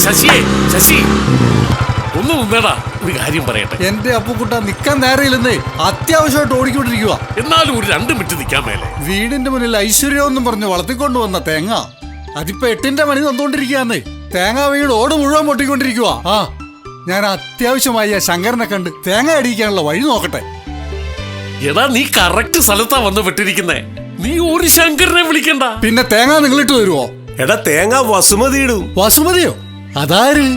ശശിയെ, ശശി ഒന്ന് നിന്നടാ, ഒരു കാര്യം പറയട്ടെ. എന്റെ അപ്പുക്കുട്ട നിക്കാൻ നേരെയില്ലെന്നേ, അത്യാവശ്യമായിട്ട് ഓടിക്കൊണ്ടിരിക്കുക. എന്നാലും ഒരു 2 മിനിറ്റ് നിൽക്കാൻ മേലെ. വീടിന്റെ മുന്നിൽ ഐശ്വര്യമെന്നും പറഞ്ഞ് വളർത്തിക്കൊണ്ട് വന്ന തേങ്ങ അതിപ്പോ 8ന്റെ മണി തന്നോണ്ടിരിക്കുകയെന്നേ. തേങ്ങ വീട് ഓട് മുഴുവൻ പൊട്ടിക്കൊണ്ടിരിക്കുക. ആ, ഞാൻ അത്യാവശ്യമായി ആ ശങ്കരനെ കണ്ട് തേങ്ങ അടിക്കാനുള്ള വഴി നോക്കട്ടെ. എടാ, നീ കറക്റ്റ് സ്ഥലത്താ വന്ന് വിട്ടിരിക്കുന്നേ. നീ ഒരു ശങ്കരനെ വിളിക്കണ്ട. പിന്നെ തേങ്ങ നിങ്ങളിട്ട് തരുവോ? എടാ, തേങ്ങ വസുമതി ഇടും. വസുമതിയോ? അതാര്?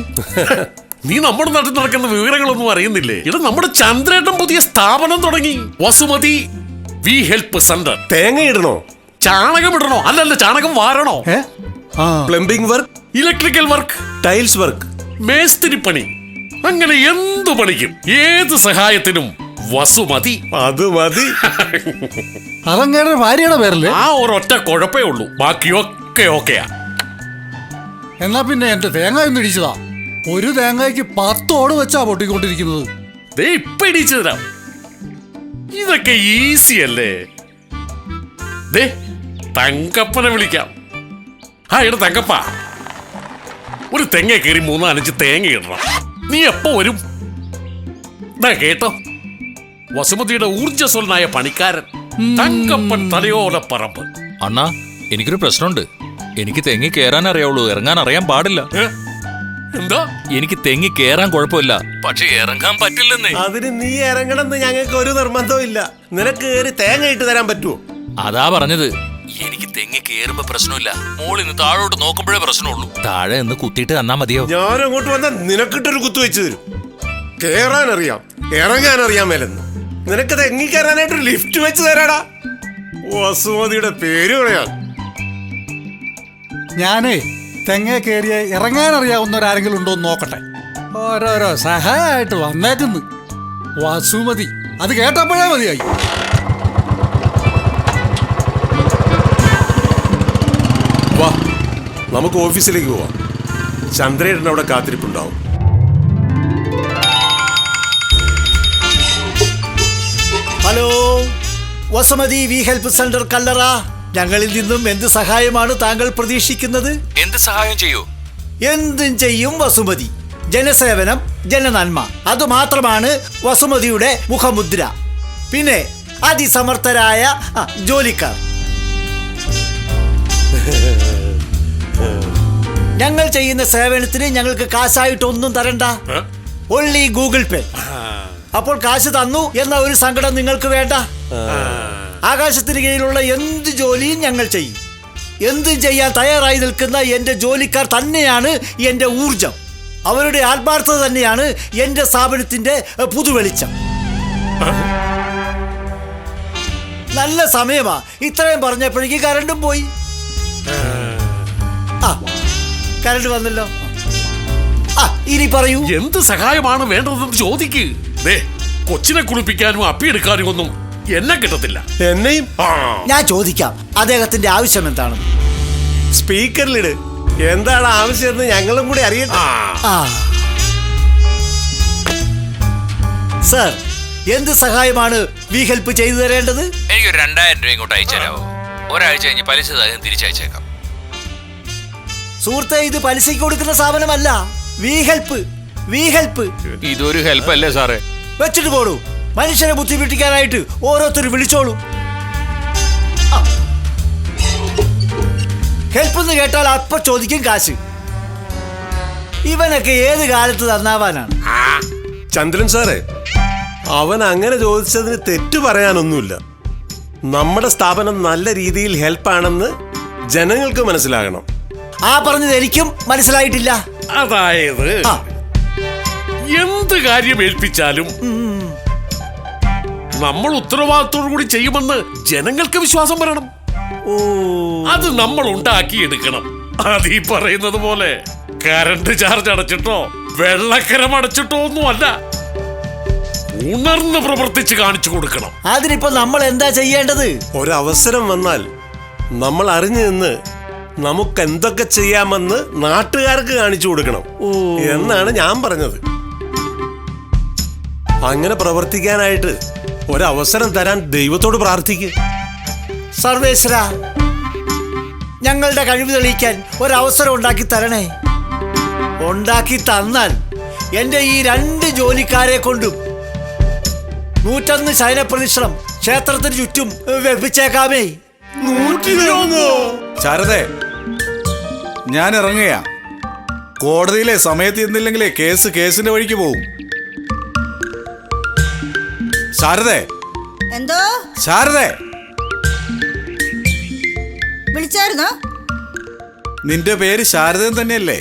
നീ നമ്മുടെ നാട്ടിൽ നടക്കുന്ന വിവരങ്ങളൊന്നും അറിയുന്നില്ലേ? ഇവിടെ നമ്മുടെ ചന്ദ്രേട്ടൻ പുതിയ സ്ഥാപനം തുടങ്ങി, വസുമതി വി ഹെൽപ്പ് സെന്റർ. തേങ്ങ ഇടണോ? ചാണകം ഇടണോ? അല്ലല്ല, ചാണകം വാരണോ? Plumbing work, electrical work, tiles work, മേസ്തിരി പണി, അങ്ങനെ എന്തു പണിക്കും ഏത് സഹായത്തിനും വസുമതി. അത് മതി. അതങ്ങനെ ഭാര്യയുടെ പേരല്ലേ? ആ ഒരൊറ്റ കുഴപ്പേ ഉള്ളൂ, ബാക്കിയൊക്കെ ഓക്കെയാ. എന്നാ പിന്നെ എന്റെ തേങ്ങ ഒന്ന് ഇടിച്ചതാ. ഒരു തേങ്ങയ്ക്ക് 10 ഓട് വെച്ചാ പൊട്ടിക്കൊണ്ടിരിക്കുന്നത്. ദേ ഇപ്പൊ ഇടിച്ചു തരാം. ഇതൊക്കെ ഈസി അല്ലേ? ദേ തങ്കപ്പനെ വിളിക്കാം. ആ ഇട തങ്കപ്പ, ഒരു തെങ്ങ കയറി 3-5 തേങ്ങ ഇടണം. നീ എപ്പോ വരും? കേട്ടോ, വസുമതിയുടെ ഊർജ്ജസ്വലനായ പണിക്കാരൻ തങ്കപ്പൻ തലയോലപ്പറമ്പ്. അണ്ണാ, എനിക്കൊരു പ്രശ്നമുണ്ട്. എനിക്ക് തെങ്ങി കയറാൻ അറിയാവുള്ളൂ, ഇറങ്ങാൻ അറിയാൻ പാടില്ല. എന്താ? എനിക്ക് തെങ്ങി കയറാൻ കുഴപ്പമില്ല, പക്ഷെ ഇറങ്ങാൻ പറ്റില്ലെന്നേ. അതിന് നീ ഇറങ്ങണമെന്ന് ഞങ്ങൾക്ക് ഒരു നിർബന്ധവും ഇല്ല. നിനക്ക് കയറി തേങ്ങ ഇട്ട് തരാൻ പറ്റുമോ? അതാ പറഞ്ഞത്, എനിക്ക് തെങ്ങി കയറുമ്പോ പ്രശ്നമില്ല, മോളിൽ നിന്ന് താഴോട്ട് നോക്കുമ്പോഴേ പ്രശ്നമുള്ളൂ. താഴെ നിന്ന് കുത്തിയിട്ട് തന്നാ മതിയോ? ഞാൻ അങ്ങോട്ട് വന്നാൽ നിനക്കിട്ടൊരു കുത്തു വെച്ച് തരും. കേറാൻ അറിയാം, ഇറങ്ങാൻ അറിയാൻ മേലെന്ന്. നിനക്ക് തെങ്ങി കയറാനായിട്ടൊരു ലിഫ്റ്റ് വെച്ച് തരാടാ. വസുമതിയുടെ പേര് പറയാം. ഞാനേ തെങ്ങ കയറിയ ഇറങ്ങാൻ അറിയാവുന്നവരാരെങ്കിലും ഉണ്ടോ എന്ന് നോക്കട്ടെ. ഓരോരോ സഹായമായിട്ട് വന്നേക്കുന്നു. വസുമതി അത് കേട്ടപ്പോഴേ മതിയായി. വാ, നമുക്ക് ഓഫീസിലേക്ക് പോവാം. ചന്ദ്രേട്ടൻ അവിടെ കാത്തിരിപ്പുണ്ടാവും. Hello, Vasumathi we help centre Kallara. ഞങ്ങളിൽ നിന്നും എന്ത് സഹായമാണ് താങ്കൾ പ്രതീക്ഷിക്കുന്നത്? എന്ത് സഹായം ചെയ്യൂ? എന്തും ചെയ്യും വസുമതി. ജനസേവനം, ജനനന്മ, അതുമാത്രമാണ് വസുമതിയുടെ മുഖമുദ്ര. പിന്നെ അതിസമർത്ഥരായ ജോലിക്കാർ. ഞങ്ങൾ ചെയ്യുന്ന സേവനത്തിന് ഞങ്ങൾക്ക് കാശായിട്ടൊന്നും തരണ്ട. ഒൺലി ഗൂഗിൾ പേ. അപ്പോൾ കാശ് തന്നു എന്ന ഒരു സങ്കടം നിങ്ങൾക്ക് വേണ്ട. ആകാശത്തിന് കീഴിലുള്ള എന്ത് ജോലിയും ഞങ്ങൾ ചെയ്യും. എന്തും ചെയ്യാൻ തയ്യാറായി നിൽക്കുന്ന എൻ്റെ ജോലിക്കാർ തന്നെയാണ് എൻ്റെ ഊർജം. അവരുടെ ആത്മാർത്ഥത തന്നെയാണ് എൻ്റെ സ്ഥാപനത്തിൻ്റെ പുതുവെളിച്ചം. നല്ല സമയമാ. ഇത്രയും പറഞ്ഞപ്പോഴേക്ക് കറണ്ടും പോയി. കറണ്ട് വന്നല്ലോ. ഇനി പറയൂ, എന്ത് സഹായമാണ് വേണ്ടതെന്ന് ചോദിക്ക്. കൊച്ചിനെ കുളിപ്പിക്കാനും അപ്പിയെടുക്കാനും ഒന്നും എന്നെ കിട്ടത്തില്ല. എന്നെയും ഞാൻ ചോദിക്കാം, അദ്ദേഹത്തിന്റെ ആവശ്യം എന്താണ്? സ്പീക്കറിലിട്. എന്താണ് ആവശ്യം എന്ന് ഞങ്ങളും കൂടി അറിയട്ടെ. സർ, എന്ത് സഹായമാണ് വി ഹെൽപ്പ് ചെയ്തു തരേണ്ടത്? എനിക്ക് 2000 രൂപ ഇങ്ങോട്ട് അയച്ചു തരാമോ? ഒരാഴ്ച കഴിഞ്ഞ് പലിശ തിരിച്ചയച്ചേക്കാം. സുഹൃത്തെ, ഇത് പലിശയ്ക്ക് കൊടുക്കുന്ന സ്ഥാപനമല്ല. We help, we help. ഇതൊരു ഹെൽപ്പ് അല്ലേ സാറേ? വെച്ചിട്ട് പോടൂ. മനുഷ്യരെ ബുദ്ധിമുട്ടിക്കാനായിട്ട് ഓരോരുത്തർ വിളിച്ചോളൂ. ഹെൽപ്പ് എന്ന് കേട്ടാൽ അപ്പ ചോദിക്കും കാശ്. ഇവനൊക്കെ ഏത് കാലത്ത് നന്നാവാനാണ്? ചന്ദ്രൻ സാറേ, അവൻ അങ്ങനെ ചോദിച്ചതിന് തെറ്റു പറയാനൊന്നുമില്ല. നമ്മുടെ സ്ഥാപനം നല്ല രീതിയിൽ ഹെൽപ്പാണെന്ന് ജനങ്ങൾക്ക് മനസ്സിലാകണം. പറഞ്ഞത് എനിക്കും മനസ്സിലായിട്ടില്ല. അതായത് എന്ത് കാര്യം ഏൽപ്പിച്ചാലും നമ്മൾ ഉത്തരവാദിത്തോടു കൂടി ചെയ്യുമെന്ന് ജനങ്ങൾക്ക് വിശ്വാസം വരണം. അത് നമ്മൾ ഉണ്ടാക്കിയെടുക്കണം. അത് ഈ പറയുന്നത് പോലെ കറണ്ട് ചാർജ് അടച്ചിട്ടോ വെള്ളക്കരം അടച്ചിട്ടോ ഒന്നും അല്ല, ഉണർന്ന് പ്രവർത്തിച്ച് കാണിച്ചു കൊടുക്കണം. അതിനിപ്പോ നമ്മൾ എന്താ ചെയ്യേണ്ടത്? ഒരവസരം വന്നാൽ നമ്മൾ അറിഞ്ഞു നിന്ന് നമുക്ക് എന്തൊക്കെ ചെയ്യാമെന്ന് നാട്ടുകാർക്ക് കാണിച്ചു കൊടുക്കണം എന്നാണ് ഞാൻ പറഞ്ഞത്. അങ്ങനെ പ്രവർത്തിക്കാനായിട്ട് ഒരവസരം തരാൻ ദൈവത്തോട് പ്രാർത്ഥിക്കുക. സർവേശ്വര, ഞങ്ങളുടെ കഴിവ് തെളിയിക്കാൻ ഒരവസരം ഉണ്ടാക്കി തരണേ. ഉണ്ടാക്കി തന്നാൽ എന്റെ ഈ 2 ജോലിക്കാരെ കൊണ്ടും 101 ശയനപ്രദക്ഷിണം ക്ഷേത്രത്തിന് ചുറ്റും വെപ്പിച്ചേക്കാമേ. ശാരദേ, ഞാൻ ഇറങ്ങുകയാ. കോടതിയിലെ സമയത്ത് ചെന്നില്ലെങ്കിലേ കേസിന്റെ വഴിക്ക് പോവും. ശാരദേ, എന്തോ ശാരദേ, വിളിച്ചായിരുന്നോ? നിന്റെ പേര് ശാരദൻ തന്നെയല്ലേ?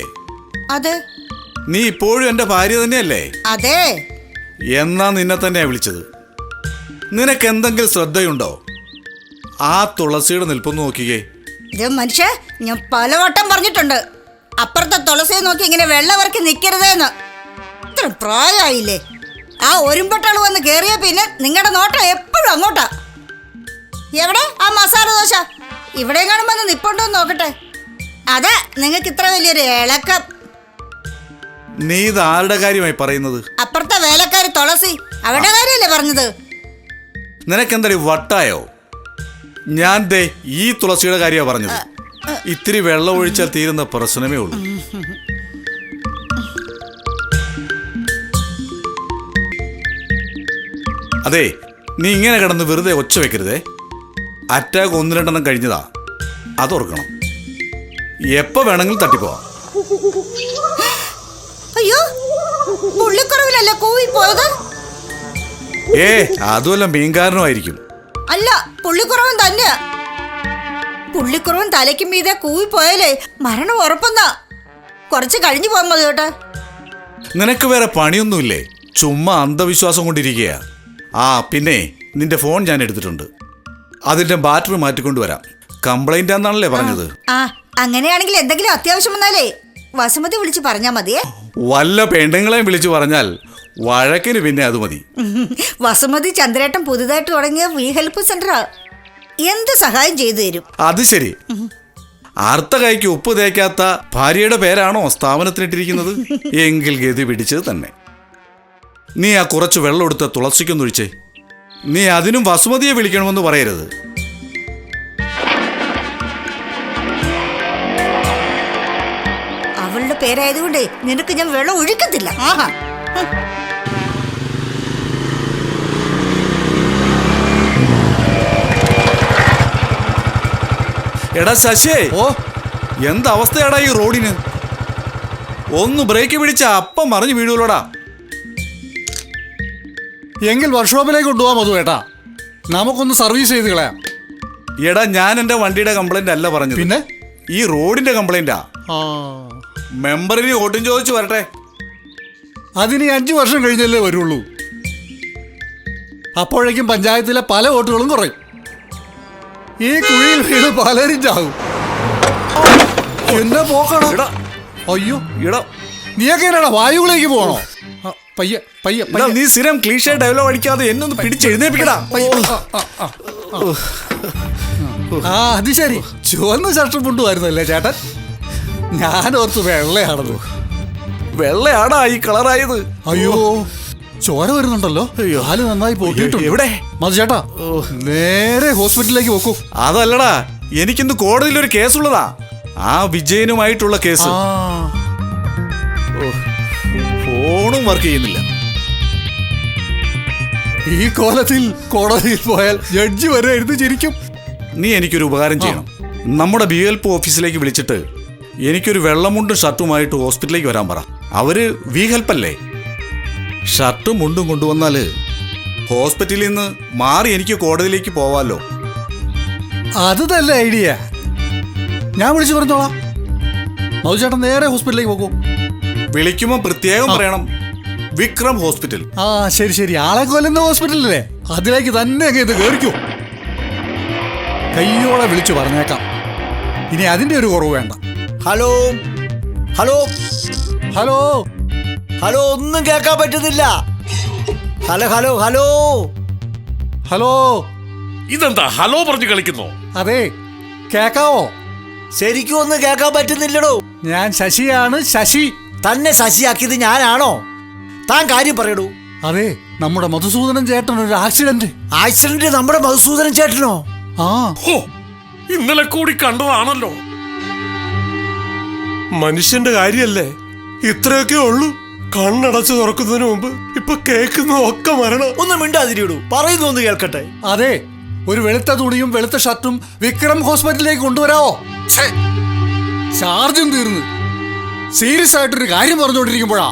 അതെ നീ ഇപ്പോഴും എന്റെ ഭാര്യ തന്നെയല്ലേ? അതെ. എന്നാ നിന്നെ തന്നെയാ വിളിച്ചത്. നിനക്ക് എന്തെങ്കിലും ശ്രദ്ധയുണ്ടോ? ആ തുളസിയുടെ നിൽപ്പൊന്ന് നോക്കിക്കേ. ഇത് മനുഷ്യ, ഞാൻ പലവട്ടം പറഞ്ഞിട്ടുണ്ട് അപ്പുറത്തെ തുളസിയെ നോക്കി ഇങ്ങനെ വെള്ളവർക്ക് നിൽക്കരുതേന്ന്. ഇത്ര പ്രായമായില്ലേ? ആ ഒരുമ്പട്ടാൾ വന്ന് കേറിയ പിന്നെ നിങ്ങളുടെ നോട്ടം എപ്പോഴും അങ്ങോട്ടാ. എവിടെ ആ മസാല ദോശ? ഇവിടെ കാണുമ്പോൾ നിപ്പുണ്ടോ നോക്കട്ടെ. അതാ നിങ്ങൾക്ക് ഇത്ര വലിയൊരു ഇളക്കം. നീ ഇത് ആരുടെ കാര്യമായി പറയുന്നത്? അപ്പുറത്തെ വേലക്കാരി തുളസി, അവരുടെ കാര്യമല്ലേ പറഞ്ഞത്? നിനക്കെന്താടി വട്ടായോ? ഞാൻ ദേ ഈ തുളസിയുടെ കാര്യമാണ് പറഞ്ഞത്. ഇത്തിരി വെള്ളം ഒഴിച്ചാൽ തീരുന്ന പ്രശ്നമേ ഉള്ളൂ. അതെ, നീ ഇങ്ങനെ കിടന്ന് വെറുതെ ഒച്ച വെക്കരുതേ. അറ്റാക്ക് 1-2 എണ്ണം കഴിഞ്ഞതാ, അതോർക്കണം. എപ്പോ വേണമെങ്കിലും തട്ടിപ്പോവാം. അയ്യോ, പുള്ളിക്കുറവിലല്ലേ കൂവി പോയത്? അതുമല്ല, മീൻകാരനുമായിരിക്കും. അല്ല, പുള്ളിക്കുറവൻ തന്നെയാ. പുള്ളിക്കുറവൻ തലയ്ക്കും മീതെ കൂവി പോയാലേ മരണം ഉറപ്പെന്നാ. കുറച്ച് കഴിഞ്ഞു പോകാൻ മതി കേട്ടോ. നിനക്ക് വേറെ പണിയൊന്നുമില്ലേ? ചുമ്മാ അന്ധവിശ്വാസം കൊണ്ടിരിക്കുക. പിന്നെ നിന്റെ ഫോൺ ഞാൻ എടുത്തിട്ടുണ്ട്. അതിന്റെ ബാറ്ററി മാറ്റിക്കൊണ്ടുവരാം. കംപ്ലൈന്റ് ആണെന്നാണല്ലേ പറഞ്ഞത്? അങ്ങനെയാണെങ്കിൽ എന്തെങ്കിലും അത്യാവശ്യം വന്നാലേ വസുമതി വിളിച്ച് പറഞ്ഞാ മതിയേ. വല്ല പെണ്ണുങ്ങളെയും വിളിച്ചു പറഞ്ഞാൽ വഴക്കിന് പിന്നെ അത് മതി. വസുമതി ചന്ദ്രേട്ടൻ പുതുതായിട്ട് തുടങ്ങിയ വി ഹെൽപ്പ് സെന്ററാ. എന്ത് സഹായം ചെയ്തു തരും. അത് ശരി. അർത്ഥ കൈക്ക് ഉപ്പ് തേക്കാത്ത ഭാര്യയുടെ പേരാണോ സ്ഥാപനത്തിനിട്ടിരിക്കുന്നത്? എങ്കിൽ ഗതി പിടിച്ചത് തന്നെ. നീ ആ കുറച്ച് വെള്ളം എടുത്ത തുളസിക്കൊന്നൊഴിച്ചേ. നീ അതിനും വസുമതിയെ വിളിക്കണമെന്ന് പറയരുത്. അവളുടെ പേരായതുകൊണ്ട് നിനക്ക് ഞാൻ വെള്ളം ഒഴിക്കത്തില്ല. ആഹാ. എടാ ശശിയേ, എന്തവസ്ഥയാടാ ഈ റോഡിന്? ഒന്ന് ബ്രേക്ക് പിടിച്ച അപ്പം മറിഞ്ഞു വീഴൂലോടാ. എങ്കിൽ വർക്ക്ഷോപ്പിലേക്ക് കൊണ്ടുപോകാൻ മധു ഏട്ടാ, നമുക്കൊന്ന് സർവീസ് ചെയ്ത് കളയാം. എടാ, ഞാൻ എന്റെ വണ്ടിയുടെ കംപ്ലൈന്റ് അല്ല പറഞ്ഞത്. പിന്നെ ഈ റോഡിന്റെ കംപ്ലൈന്റാ. മെമ്പറിന് വോട്ടും ചോദിച്ചു വരട്ടെ. അതിന് 5 വർഷം കഴിഞ്ഞല്ലേ വരുള്ളൂ. അപ്പോഴേക്കും പഞ്ചായത്തിലെ പല വോട്ടുകളും കുറയും. ഈ കുഴിയിൽ വീണ് പലരും ചാവും. എന്നെ പോക്കടാ. അയ്യോ, എടാ, നീയൊക്കെ എന്നാടാ വായുവിലേക്ക് പോകണോ? പയ്യെ പയ്യെ എടാ, നീ സ്ഥിരം ക്ലീഷേ ഡയലോഗ് അടിക്കാതെ എന്നൊന്ന് പിടിച്ചെഴുന്നേപ്പിക്കടാ. അത് ശരി. ചുവന്ന ഷർട്ടും മുണ്ടുമായിരുന്നല്ലേ ചേട്ടൻ? ഞാൻ ഓർത്ത് വെള്ളയാണത്. വെള്ളയാടാ ഈ കളറായത്. അയ്യോ, ചോര വരുന്നുണ്ടല്ലോ. കാല് നന്നായി പൊട്ടിയിട്ടുണ്ട്. എവിടെ? മധു ചേട്ടാ, നേരെ ഹോസ്പിറ്റലിലേക്ക് പോക്കൂ. അതല്ലടാ, എനിക്കിന്ന് കോടതിയിൽ ഒരു കേസുള്ളതാ. ആ വിജയനുമായിട്ടുള്ള കേസ്. ഫോണും വർക്ക് ചെയ്യുന്നില്ല. ഈ കോലത്തിൽ കോടതിയിൽ പോയാൽ ജഡ്ജി വരെ എഴുതി ചിരിക്കും. നീ എനിക്കൊരു ഉപകാരം ചെയ്യണം. നമ്മുടെ BLP ഓഫീസിലേക്ക് വിളിച്ചിട്ട് എനിക്കൊരു വെള്ളമുണ്ടും ഷർട്ടുമായിട്ട് ഹോസ്പിറ്റലിലേക്ക് വരാൻ പറ. അവര് വി ഹെൽപ്പ് അല്ലേ? ഷർട്ടും മുണ്ടും കൊണ്ടുവന്നാല് ഹോസ്പിറ്റലിൽ നിന്ന് മാറി എനിക്ക് കോടതിയിലേക്ക് പോവാലോ. അത് നല്ല ഐഡിയ. ഞാൻ വിളിച്ചു പറഞ്ഞോളാം. മധു ചേട്ടൻ നേരെ ഹോസ്പിറ്റലിലേക്ക് പോകൂ. വിളിക്കുമ്പോൾ പ്രത്യേകം പറയണം, വിക്രം ഹോസ്പിറ്റൽ. ശരി ശരി. ആളെ കൊല്ലുന്ന ഹോസ്പിറ്റലല്ലേ, അതിലേക്ക് തന്നെ അങ്ങ് ഇത് കേറിക്കൂ. കയ്യോടെ വിളിച്ചു പറഞ്ഞേക്കാം. ഇനി അതിന്റെ ഒരു കുറവ് വേണ്ട. ഹലോ ഹലോ ഹലോ ഹലോ, ഒന്നും കേൾക്കാൻ പറ്റുന്നില്ല. Hello hello hello hello. ഇതെന്താ ഹലോ പറഞ്ഞു കളിക്കുന്നോ? അതെ, കേക്കാവോ? ശരിക്കും ഒന്നും കേൾക്കാൻ പറ്റുന്നില്ലടോ. ഞാൻ ശശിയാണ്, ശശി. തന്നെ ശശിയാക്കിയത് ഞാനാണോ? താൻ കാര്യം പറയടൂ. അതെ, നമ്മുടെ മധുസൂദനൻ ചേട്ടൻ ഒരു ആക്സിഡന്റ്. ആക്സിഡന്റ് നമ്മുടെ മധുസൂദനൻ ചേട്ടനോ? ഹോ, ഇന്നലെ കൂടി കണ്ടതാണല്ലോ. മനുഷ്യന്റെ കാര്യല്ലേ, ഇത്രയൊക്കെ ഉള്ളൂ. കണ്ണടച്ചു തുറക്കുന്നതിന് മുമ്പ് ഇപ്പൊ കേൾക്കുന്നതൊക്കെ മരണം. ഒന്ന് മിണ്ടാതിരിയിടൂ, പറയുന്നു ഒന്ന് കേൾക്കട്ടെ. അതെ, ഒരു വെളുത്ത തുണിയും വെളുത്ത ഷർട്ടും വിക്രം ഹോസ്പിറ്റലിലേക്ക് കൊണ്ടുവരാവോ? ഛേ, ചാർജും തീർന്ന്. സീരിയസ് ആയിട്ടൊരു കാര്യം പറഞ്ഞുകൊണ്ടിരിക്കുമ്പോഴാ.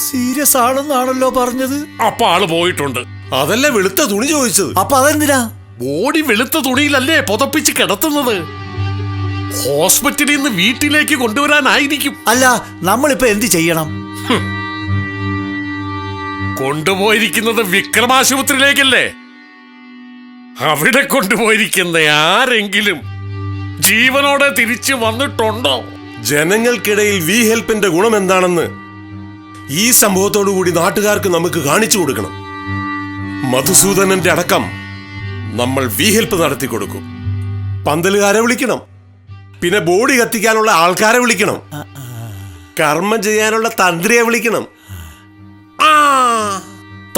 സീരിയസ് ആണെന്നാണല്ലോ പറഞ്ഞത്. അപ്പൊ ആള് പോയിട്ടുണ്ട്. അതല്ല വെളുത്ത തുണി ചോദിച്ചത്. അപ്പൊ അതെന്തിനാ? ബോഡി വെളുത്ത തുണിയിലല്ലേ പുതപ്പിച്ച് കിടത്തുന്നത്? ഹോസ്പിറ്റലിൽ നിന്ന് വീട്ടിലേക്ക് കൊണ്ടുവരാനായിരിക്കും. അല്ല, നമ്മളിപ്പോ എന്ത് ചെയ്യണം? കൊണ്ടുപോയിരിക്കുന്നത് വിക്രം ആശുപത്രിയിലേക്കല്ലേ? അവിടെ കൊണ്ടുപോയിരിക്കുന്ന ആരെങ്കിലും ജീവനോടെ തിരിച്ചു വന്നിട്ടുണ്ടോ? ജനങ്ങൾക്കിടയിൽ വി ഹെൽപ്പിന്റെ ഗുണം എന്താണെന്ന് ഈ സംഭവത്തോടു കൂടി നാട്ടുകാർക്ക് നമുക്ക് കാണിച്ചു കൊടുക്കണം. മധുസൂദനന്റെ അടക്കം നമ്മൾ വി ഹെൽപ്പ് നടത്തി കൊടുക്കും. പന്തലുകാരെ വിളിക്കണം, പിന്നെ ബോഡി കത്തിക്കാനുള്ള ആൾക്കാരെ വിളിക്കണം, കർമ്മം ചെയ്യാനുള്ള തന്ത്രിയെ വിളിക്കണം. ആ,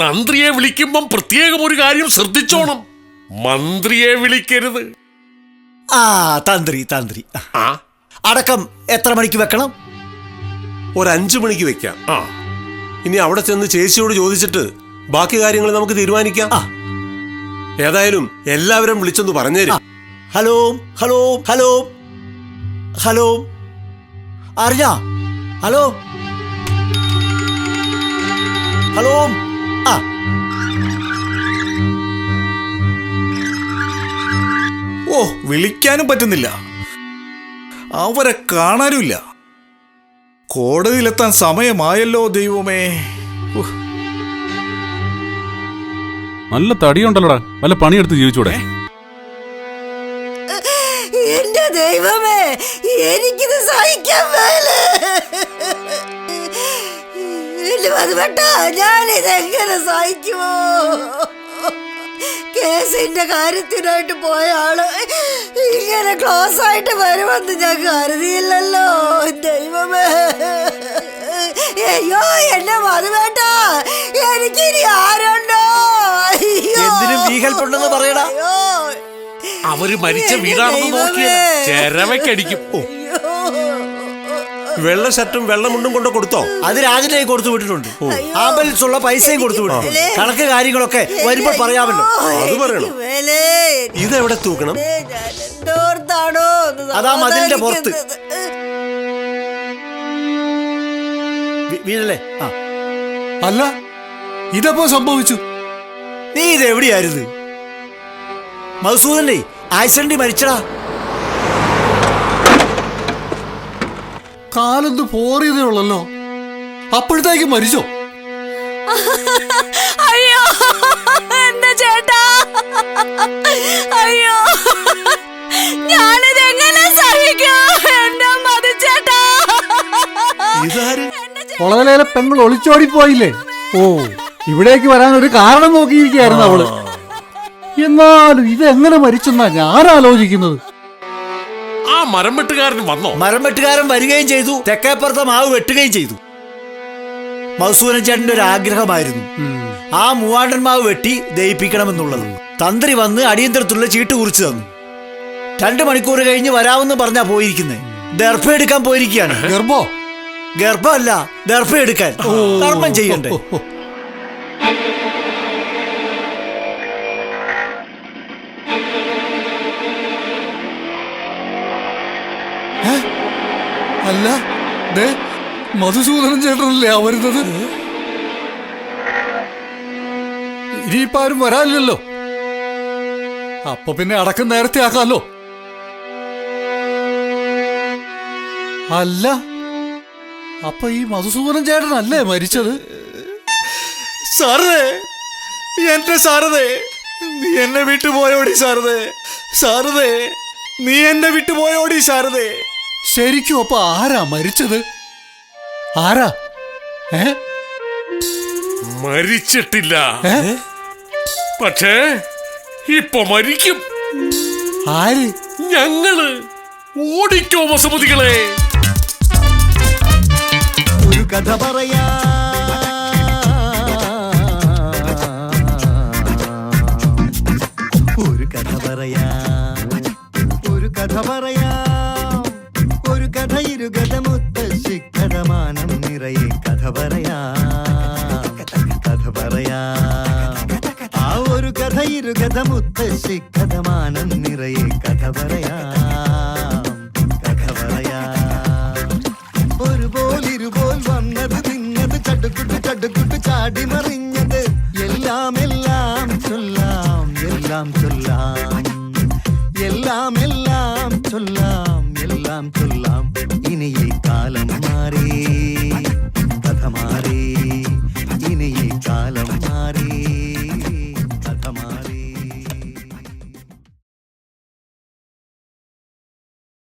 തന്ത്രിയെ വിളിക്കുമ്പം പ്രത്യേകം ഒരു കാര്യം ശ്രദ്ധിച്ചോണം. മന്ത്രിയെ വിളിക്കരുത്. ആ, തന്ത്രി തന്ത്രി. ആ, അടക്കം എത്ര മണിക്ക് വെക്കണം? ഒരു 5 മണിക്ക് വെക്കാം. ആ, ഇനി അവിടെ ചെന്ന് ചേച്ചിയോട് ചോദിച്ചിട്ട് ബാക്കി കാര്യങ്ങൾ നമുക്ക് തീരുമാനിക്കാം. ആ. ഏതായാലും എല്ലാവരും വിളിച്ചൊന്ന് പറഞ്ഞേരും. ഹലോ ഹലോ ഹലോ ഹലോ, അറിഞ്ഞ? Hello hello. ആ, ഓ, വിളിക്കാനും പറ്റുന്നില്ല, അവരെ കാണാനുമില്ല. കോടതിയിലെത്താൻ സമയമായല്ലോ ദൈവമേ. ഉഹ്. നല്ല തടിയുണ്ടല്ലോടാ, വല്ല പണിയെടുത്ത് ജീവിച്ചൂടെ? എന്റെ ദൈവമേ, എനിക്കിത് സഹിക്കാൻ മേലെ. ഞാനിതെങ്ങനെ സഹിക്കുമോ? കേസിന്റെ കാര്യത്തിനായിട്ട് പോയ ആള് ഇങ്ങനെ ക്ലോസ് ആയിട്ട് വരുമെന്ന് ഞാൻ കരുതിയില്ലല്ലോ. ദൈവമേ, അയ്യോ എന്നെ മധുവേട്ടാ, എനിക്കിനി ആരുണ്ടോ? എന്തിനും വി ഹെൽപ്പ് ഉണ്ടെന്ന് പറയടാ. അവര് മരിച്ച വീടാണെന്ന് നോക്കിയാ ചെരവയ്ക്കടിക്കും. വെള്ള ഷർട്ടും വെള്ളമുണ്ടും കൊണ്ട് കൊടുത്തോ? അത് രാജനെ കൊടുത്തു വിട്ടിട്ടുണ്ട്. ആംബുലൻസ് ഉള്ള പൈസയും കൊടുത്തു വിട്ടിട്ടുണ്ട്. കണക്ക് കാര്യങ്ങളൊക്കെ വരുമ്പോൾ പറയാമല്ലോ. അത് പറയണം. ഇതെവിടെ തൂക്കണം? അതാ മതിലിന്റെ പുറത്ത്. വീഴല്ലേ? ആ, അല്ല, ഇതെപ്പോ സംഭവിച്ചു? നീ ഇത് എവിടെയായിരുന്നു? മധുസൂദനെ ആക്സിഡന്റ് മരിച്ചടാ. കാലൊന്ന് പോറിയതേ ഉള്ളല്ലോ, അപ്പോഴത്തേക്ക് മരിച്ചോ? അയ്യോ എന്റെ ചേട്ടാ, അയ്യോ ഞാനിതെങ്ങനെ സഹിക്കും? എന്റെ മധുചേട്ടാ, ഇതാര്? കൊളകലയിലെ പെങ്ങൾ ഒളിച്ചോടിപ്പോയില്ലേ? ഓ, ഇവിടേക്ക് വരാൻ ഒരു കാരണം നോക്കിയിരിക്കുകയായിരുന്നു അവള്. എന്നാലും ഇതെങ്ങനെ മരിച്ചെന്നാ ഞാൻ ആലോചിക്കുന്നത്. ആ മരം വെട്ടുകാരൻ വന്നോ? മരം വെട്ടുകാരൻ വരികയും ചെയ്തു, തെക്കേപ്പുറത്തെ മാവ് വെട്ടുകയും ചെയ്തു. മധുസൂദൻ ചേട്ടന്റെ ഒരു ആഗ്രഹമായിരുന്നു ആ മൂവാണ്ടൻ മാവ് വെട്ടി ദയിപ്പിക്കണമെന്നുള്ളത്. തന്ത്രി വന്ന് അടിയന്തരത്തുള്ള ചീട്ട് കുറിച്ച് തന്നു. 2 മണിക്കൂർ കഴിഞ്ഞ് വരാമെന്ന് പറഞ്ഞാ പോയിരിക്കുന്നേ. ദർഭ എടുക്കാൻ പോയിരിക്കുകയാണ്. ഗർഭോ? ഗർഭമല്ല, ദർഭ എടുക്കാൻ. കർമ്മം ചെയ്യണ്ടേ? അല്ല, ദേ മധുസൂദനൻ ചേട്ടനല്ലേ ആ വരുന്നത്? ഇനിയിപ്പോ ആരും വരാനില്ലല്ലോ. അപ്പൊ പിന്നെ അടക്കം നേരത്തെ ആക്കാമല്ലോ. അല്ല, അപ്പൊ ഈ മധുസൂദനൻ ചേട്ടനല്ലേ മരിച്ചത്? സാറേ, എന്റെ സാരതേ, നീ എന്നെ വിട്ടുപോയോടി സാരതേ. സാരതേ, നീ എന്നെ വിട്ടുപോയോടി സാരതേ. ശരിക്കും അപ്പൊ ആരാ മരിച്ചത്? ആരാ? മരിച്ചിട്ടില്ല, ഏ? പക്ഷേ ഇപ്പൊ മരിക്കും. ആര്? ഞങ്ങള്. ഓടിക്കോ വസുമതികളെ. ഒരു കഥ പറയാ, ഒരു കഥ പറയാ, ഒരു കഥ പറയാ, ഒരു കഥ ഇരുക കഥ മുത്തശ്ശി കഥ മാനം നിറയെ കഥ പറയാം കഥ പറയാം. ഒരുപോലിരുപോൽ വന്നത് നിന്നത് ചടുക്കുട്ട് ചാടി മറിഞ്ഞത് എല്ലാം എല്ലാം ചൊല്ലാം എല്ലാം ചൊല്ലാം എല്ലാം എല്ലാം ചൊല്ലാം എല്ലാം ചൊല്ലാം. ഇനി ഈ കാലം മാറി കഥ മാറി ഇനി ഈ കാലം മാറി